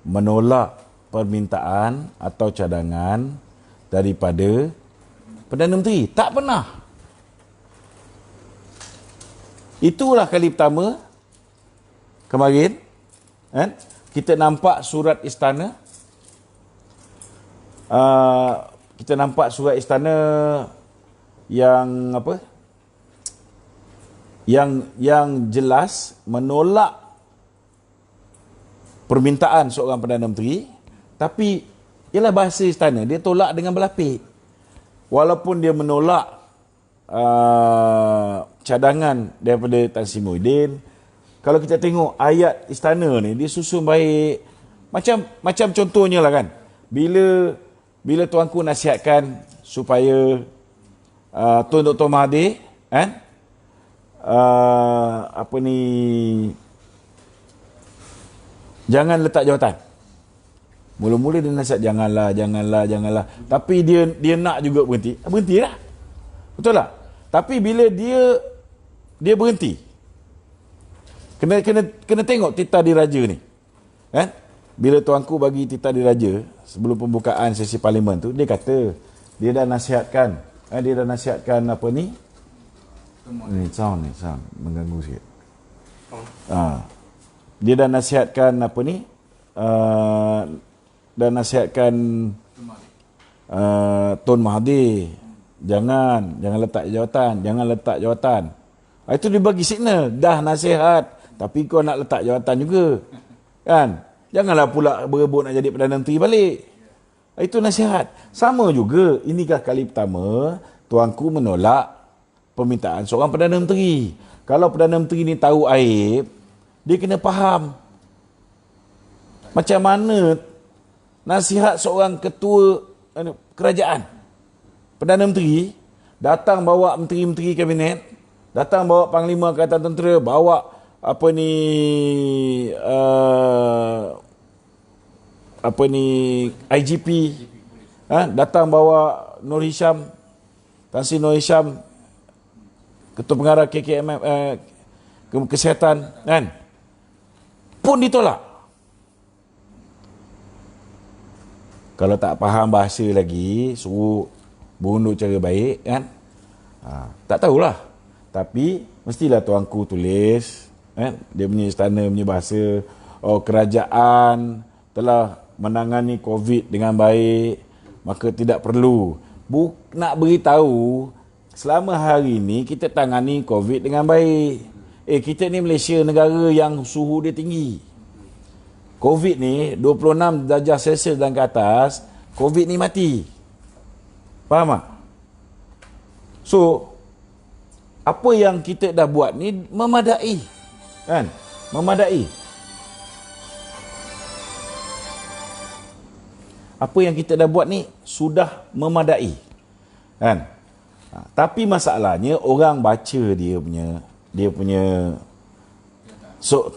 Speaker 1: menolak permintaan atau cadangan daripada Perdana Menteri. Tak pernah. Itulah kali pertama kemarin, kan? Kita nampak surat istana. Kita nampak surat istana yang apa? Yang jelas menolak permintaan seorang Perdana Menteri, tapi ialah bahasa istana, dia tolak dengan berlapik. Walaupun dia menolak cadangan daripada Tan Sri Muhyiddin, kalau kita tengok ayat istana ni, dia susun baik. Macam contohnya lah kan, bila tuanku nasihatkan supaya Tun Dr. Mahathir, kan, jangan letak jawatan. Mula-mula dia nasihat janganlah. Tapi dia nak juga berhenti. Berhentilah. Betul tak? Tapi bila dia berhenti, kena tengok titah diraja ni. Kan? Bila tuanku bagi titah diraja sebelum pembukaan sesi parlimen tu, dia kata dia dah nasihatkan apa ni? Sound mengganggu sikit. Dia dah nasihatkan apa ni? Dan nasihatkan Tun Mahathir, jangan letak jawatan. Itu dia bagi signal, dah nasihat tapi kau nak letak jawatan juga, kan? Janganlah pula berebut nak jadi Perdana Menteri balik. Itu nasihat. Sama juga, inikah kali pertama tuanku menolak permintaan seorang Perdana Menteri. Kalau Perdana Menteri ni tahu aib, dia kena faham macam mana nasihat seorang ketua kerajaan. Perdana Menteri datang bawa menteri-menteri kabinet, datang bawa Panglima Angkatan Tentera, bawa IGP, datang bawa Nur Hisham, Tan Sri Nur Hisham, Ketua Pengarah KKMF, Kesihatan, kan, pun ditolak. Kalau tak faham bahasa lagi, suruh berunduk cara baik kan. Tak tahulah. Tapi mestilah tuanku tulis dia punya istana punya bahasa, kerajaan telah menangani COVID dengan baik, maka tidak perlu nak beritahu selama hari ni kita tangani COVID dengan baik. Kita ni Malaysia, negara yang suhu dia tinggi. COVID ni 26 darjah Celsius dan ke atas, COVID ni mati. Faham tak? So, apa yang kita dah buat ni memadai. Kan? Memadai. Apa yang kita dah buat ni sudah memadai. Kan? Tapi masalahnya orang baca dia punya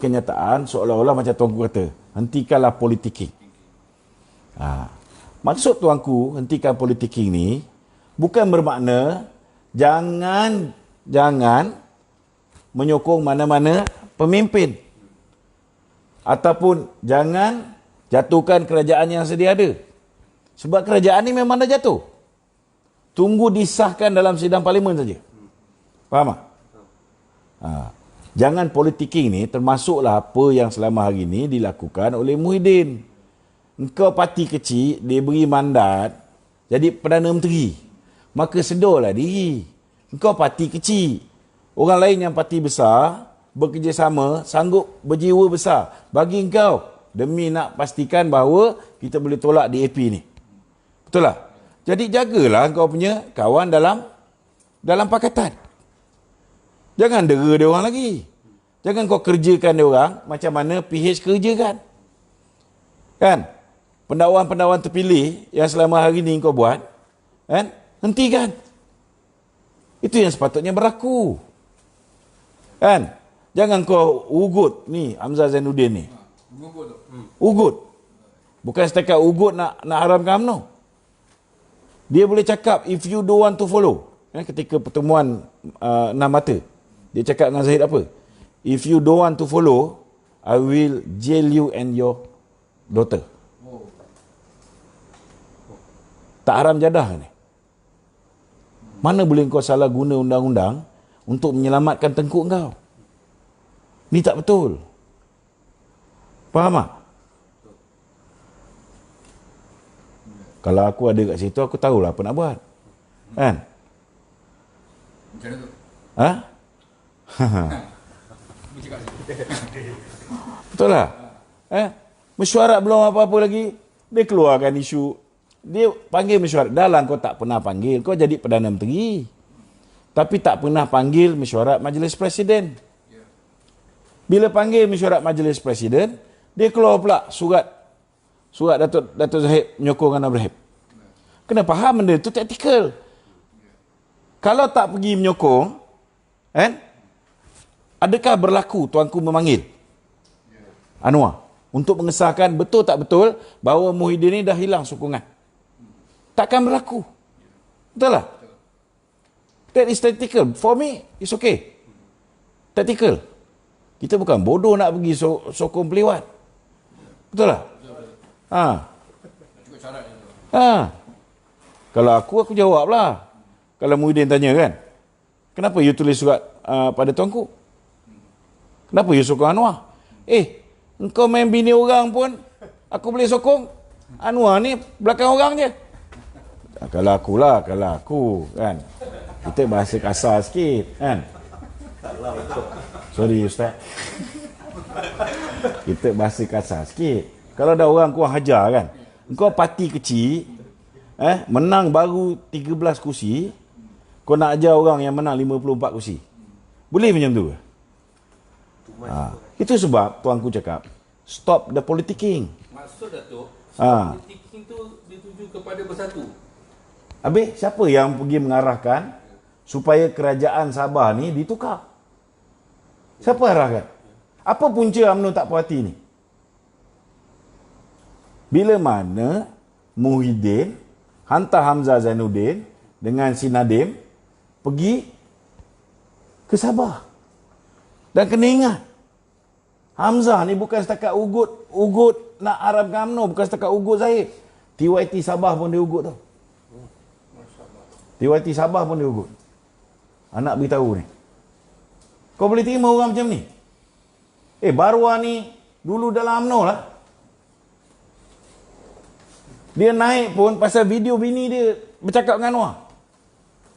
Speaker 1: kenyataan seolah-olah macam tuanku kata, hentikanlah politicking. Maksud tuanku hentikan politicking ni bukan bermakna jangan menyokong mana-mana pemimpin ataupun jangan jatuhkan kerajaan yang sedia ada. Sebab kerajaan ni memang dah jatuh. Tunggu disahkan dalam sidang parlimen saja. Faham tak? Jangan politicking ni termasuklah apa yang selama hari ni dilakukan oleh Muhyiddin. Engkau parti kecil, dia beri mandat jadi Perdana Menteri. Maka sedorlah diri. Engkau parti kecil. Orang lain yang parti besar bekerjasama, sanggup berjiwa besar bagi engkau demi nak pastikan bahawa kita boleh tolak DAP ni. Betul tak? Jadi jagalah engkau punya kawan dalam pakatan. Jangan dera dia orang lagi. Jangan kau kerjakan dia orang macam mana PH kerjakan. Kan? Pendakwan-pendakwan terpilih yang selama hari ni kau buat, kan? Hentikan. Itu yang sepatutnya berlaku. Kan? Jangan kau ugut ni Hamzah Zainuddin ni. Ugut. Bukan setakat ugut nak haramkan UMNO. Dia boleh cakap if you don't want to follow. Ketika pertemuan 6 mata, dia cakap dengan Zahid apa? If you don't want to follow, I will jail you and your daughter. Tak haram jadah ni. Mana boleh kau salah guna undang-undang untuk menyelamatkan tengkuk kau? Ni tak betul. Faham tak? Kalau aku ada kat situ, aku tahulah apa nak buat. Kan?
Speaker 3: Macam mana tu?
Speaker 1: Betul lah. Mesyuarat belum apa-apa lagi, dia keluarkan isu. Dia panggil mesyuarat. Dah lah kau tak pernah panggil. Kau jadi Perdana Menteri. Tapi tak pernah panggil mesyuarat Majlis Presiden. Bila panggil mesyuarat Majlis Presiden, dia keluar pula surat Datuk Zahid menyokong Anwar Ibrahim. Kena faham benda itu taktikal. Kalau tak pergi menyokong, kan? Adakah berlaku tuanku memanggil Anwar untuk mengesahkan betul tak betul bahawa Muhyiddin ni dah hilang sokongan? Takkan berlaku. Betul lah? That is tactical. For me, it's okay. Tactical. Kita bukan bodoh nak pergi sokong pelewat. Betul lah? Kalau aku jawab lah. Kalau Muhyiddin tanya kan, kenapa you tulis surat pada tuanku? Kenapa you sokong Anwar? Engkau main bini orang pun aku boleh sokong. Anwar ni belakang orang je. Kalau aku kan, kita bahasa kasar sikit kan. Sorry Ustaz. Kita bahasa kasar sikit. Kalau ada orang kau hajar kan, engkau parti kecil, menang baru 13 kursi, kau nak ajar orang yang menang 54 kursi. Boleh macam tu? Itu sebab tuanku cakap, stop the politicking.
Speaker 2: Maksud Datuk, politicking tu dituju kepada bersatu.
Speaker 1: Habis siapa yang pergi mengarahkan supaya kerajaan Sabah ni ditukar? Siapa arahkan? Apa punca UMNO tak puas hati ni? Bila mana Muhyiddin hantar Hamzah Zainuddin dengan si Nadim pergi ke Sabah. Dan kena ingat, Hamzah ni bukan setakat ugut nak haramkan UMNO, bukan setakat ugut Zahid. TYT Sabah pun dia ugut tau. TYT Sabah pun dia ugut. Anak beritahu ni. Kau boleh terima orang macam ni? Barwa ni dulu dalam UMNO lah. Dia naik pun pasal video bini dia bercakap dengan Anwar.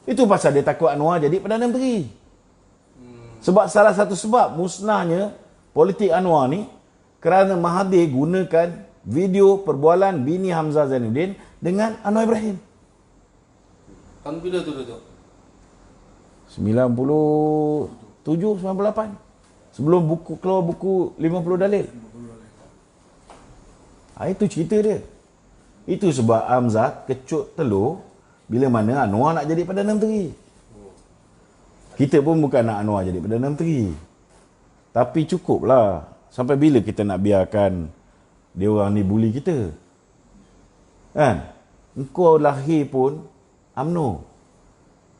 Speaker 1: Itu pasal dia takut Anwar jadi Perdana Menteri. Sebab salah satu sebab musnahnya politik Anwar ni kerana Mahathir gunakan video perbualan bini Hamzah Zainuddin dengan Anwar Ibrahim.
Speaker 2: Tahun bila tu tu?
Speaker 1: 97, 98. Sebelum keluar buku 50 dalil. Itu cerita dia. Itu sebab Hamzah kecut telur bila mana Anwar nak jadi Perdana Menteri. Kita pun bukan nak Anwar jadi Perdana Menteri. Tapi cukuplah. Sampai bila kita nak biarkan dia orang ni bully kita? Kan? Engkau lahir pun UMNO.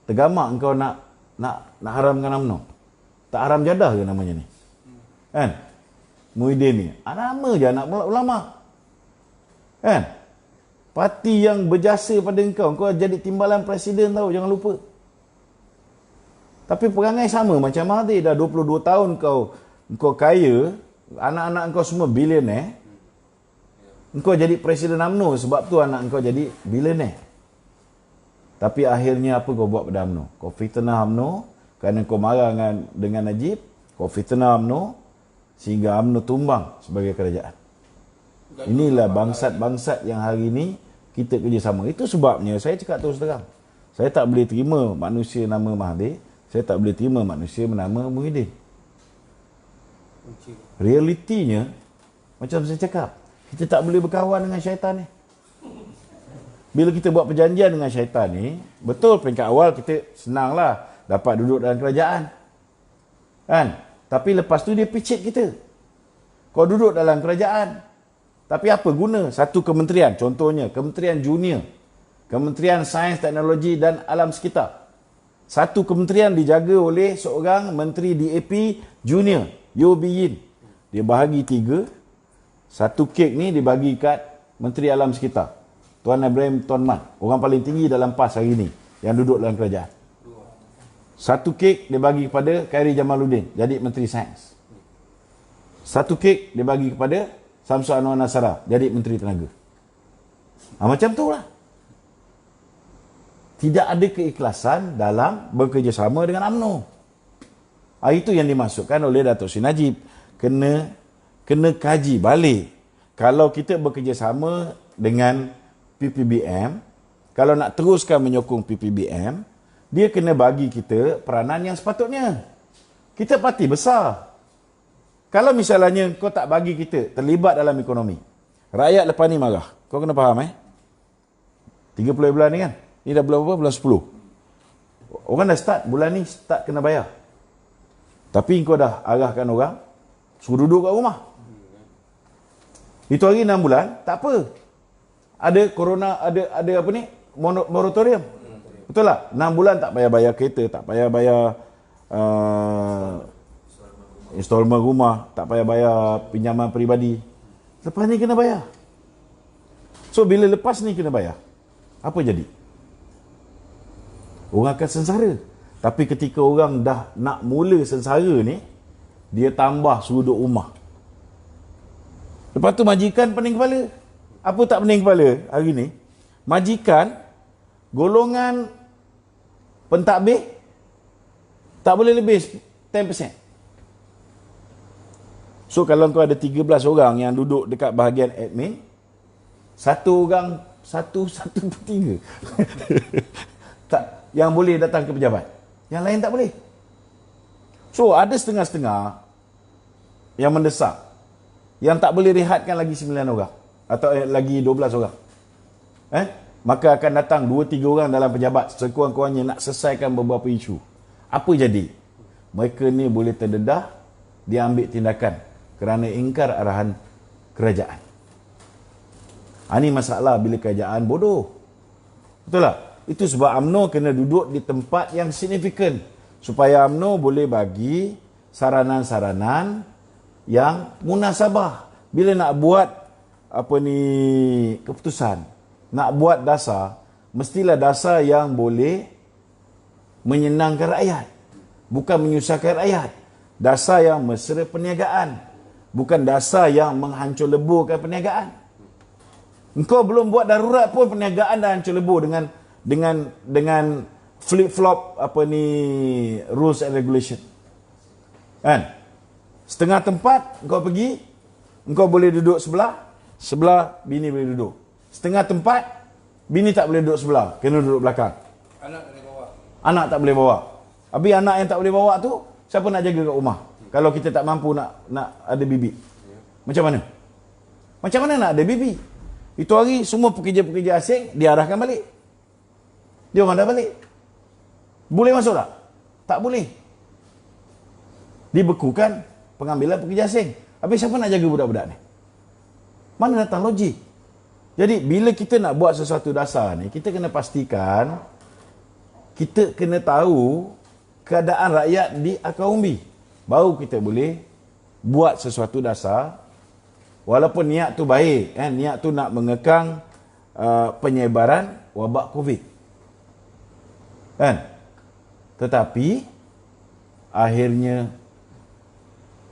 Speaker 1: Tergamak engkau nak haramkan UMNO. Tak haram jadah ke namanya ni? Kan? Muhyiddin ni. Nama je anak ulama. Kan? Parti yang berjasa pada engkau jadi timbalan presiden tahu, jangan lupa. Tapi perangai sama macam Mahathir. Dah 22 tahun engkau kaya, anak-anak engkau semua bilioner. Engkau jadi presiden UMNO sebab tu anak engkau jadi bilioner. Tapi akhirnya apa kau buat pada UMNO? Kau fitnah UMNO kerana kau marah dengan Najib. Kau fitnah UMNO sehingga UMNO tumbang sebagai kerajaan. Inilah bangsat-bangsat yang hari ini kita kerjasama. Itu sebabnya saya cakap terus terang. Saya tak boleh terima manusia nama Mahathir. Saya tak boleh terima manusia bernama Muhyiddin. Realitinya, macam saya cakap, kita tak boleh berkawan dengan syaitan ni. Bila kita buat perjanjian dengan syaitan ni, betul peringkat awal kita senanglah dapat duduk dalam kerajaan. Kan? Tapi lepas tu dia picit kita. Kau duduk dalam kerajaan. Tapi apa guna satu kementerian? Contohnya, Kementerian Junior. Kementerian Sains, Teknologi dan Alam Sekitar. Satu kementerian dijaga oleh seorang Menteri DAP Junior, Yeo Bee Yin. Dia bahagi 3. Satu kek ni dibagi kat Menteri Alam Sekitar, Tuan Ibrahim Tuan Mat. Orang paling tinggi dalam PAS hari ni yang duduk dalam kerajaan. Satu kek dia bagi kepada Khairi Jamaluddin, jadi Menteri Sains. Satu kek dia bagi kepada Samsul Anwar Nasara, jadi Menteri Tenaga. Macam tu lah. Tidak ada keikhlasan dalam bekerjasama dengan UMNO. Itu yang dimasukkan oleh Datuk Seri Najib. Kena kaji balik. Kalau kita bekerjasama dengan PPBM, kalau nak teruskan menyokong PPBM, dia kena bagi kita peranan yang sepatutnya. Kita parti besar. Kalau misalnya kau tak bagi kita terlibat dalam ekonomi, rakyat lepas ni marah. Kau kena faham 30 bulan ni kan? Ni dah bulan berapa? Bulan 10. Orang dah start, bulan ni start kena bayar. Tapi kau dah arahkan orang, suruh duduk kat rumah. Itu hari 6 bulan, tak apa. Ada corona, ada apa ni? Moratorium. Betul tak? 6 bulan tak payah bayar kereta, tak payah bayar installment rumah, tak payah bayar pinjaman peribadi. Lepas ni kena bayar. So bila lepas ni kena bayar, apa jadi? Orang akan sengsara. Tapi ketika orang dah nak mula sengsara ni, dia tambah suruh duduk rumah. Lepas tu majikan pening kepala. Apa tak pening kepala hari ni? Majikan golongan pentadbir tak boleh lebih 10%. So kalau kau ada 13 orang yang duduk dekat bahagian admin, satu orang satu per 3 tak yang boleh datang ke pejabat. Yang lain tak boleh. So ada setengah-setengah yang mendesak, yang tak boleh rehatkan lagi 9 orang atau lagi 12 orang. Maka akan datang 2-3 orang dalam pejabat sekurang-kurangnya nak selesaikan beberapa isu. Apa jadi? Mereka ni boleh terdedah, dia ambil tindakan kerana ingkar arahan kerajaan. Ini masalah bila kerajaan bodoh. Betul tak? Itu sebab UMNO kena duduk di tempat yang signifikan supaya UMNO boleh bagi saranan-saranan yang munasabah. Bila nak buat keputusan, nak buat dasar, mestilah dasar yang boleh menyenangkan rakyat, bukan menyusahkan rakyat. Dasar yang mesra perniagaan, bukan dasar yang menghancur leburkan perniagaan. Engkau belum buat darurat pun perniagaan dah hancur lebur dengan flip flop rules and regulation. Kan? Setengah tempat engkau pergi, engkau boleh duduk sebelah bini boleh duduk. Setengah tempat bini tak boleh duduk sebelah, kena duduk belakang. Anak tak boleh bawa. Habis anak yang tak boleh bawa tu, siapa nak jaga kat rumah? Kalau kita tak mampu nak ada bibi. Macam mana? Macam mana nak ada bibi? Itu hari semua pekerja-pekerja asing diarahkan balik. Dia orang dah balik. Boleh masuk tak? Tak boleh. Dibekukan pengambilan pekerja asing. Habis siapa nak jaga budak-budak ni? Mana datang logik? Jadi bila kita nak buat sesuatu dasar ni, kita kena pastikan, kita kena tahu keadaan rakyat di akar umbi. Baru kita boleh buat sesuatu dasar. Walaupun niat tu baik, niat tu nak mengekang penyebaran wabak COVID. Kan? Tetapi akhirnya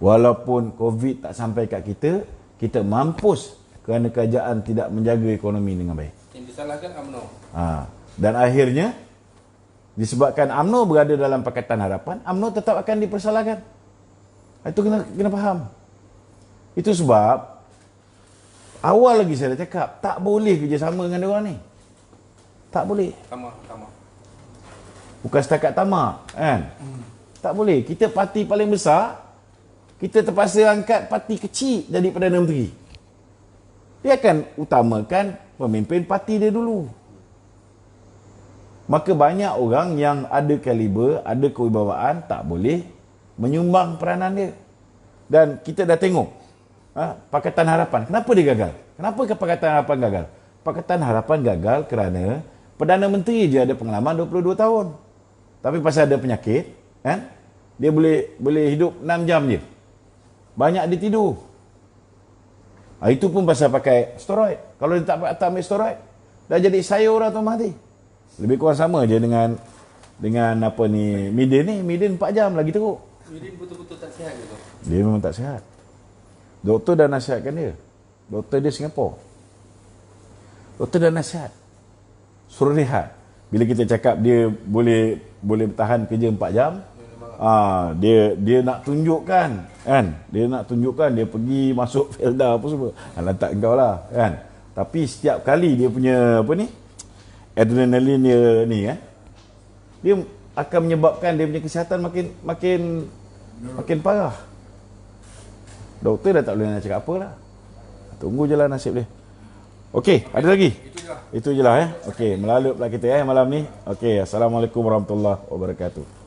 Speaker 1: walaupun COVID tak sampai kat kita, kita mampus kerana kerajaan tidak menjaga ekonomi dengan baik.
Speaker 2: Yang disalahkan UMNO.
Speaker 1: Dan akhirnya disebabkan UMNO berada dalam Pakatan Harapan, UMNO tetap akan dipersalahkan. Itu kena faham. Itu sebab awal lagi saya dah cakap, tak boleh kerjasama dengan diorang ni. Tak boleh.
Speaker 2: Tamak.
Speaker 1: Bukan setakat tamak, kan? Tak boleh. Kita parti paling besar, kita terpaksa angkat parti kecil jadi Perdana Menteri. Dia akan utamakan pemimpin parti dia dulu. Maka banyak orang yang ada kaliber, ada kewibawaan, tak boleh menyumbang peranan dia. Dan kita dah tengok Pakatan Harapan. Kenapa dia gagal? Kenapa Pakatan Harapan gagal? Pakatan Harapan gagal kerana Perdana Menteri je ada pengalaman 22 tahun. Tapi pasal ada penyakit, kan? Dia boleh hidup 6 jam je. Banyak dia tidur. Itu pun pasal pakai steroid. Kalau dia tak ambil steroid, dah jadi sayur dah Tuan Mahathir. Lebih kurang sama je dengan Midin ni. Midin 4 jam lagi teruk.
Speaker 2: Midin betul-betul tak sihat ke tu?
Speaker 1: Dia memang tak sihat. Doktor dah nasihatkan dia. Doktor dia Singapura. Doktor dah nasihat, suruh rehat. Bila kita cakap dia boleh bertahan kerja 4 jam, dia nak tunjukkan, kan? Dia nak tunjukkan, dia pergi masuk Felda apa semua. Lantak engkau lah, kan? Tapi setiap kali dia punya adrenalin dia ni, kan? Dia akan menyebabkan dia punya kesihatan makin parah. Doktor dah tak boleh nak cakap apa lah. Tunggu je lah nasib dia. Okey, ada lagi? Itu je lah. Okey, melalui pula kita malam ni. Okey, Assalamualaikum warahmatullahi wabarakatuh.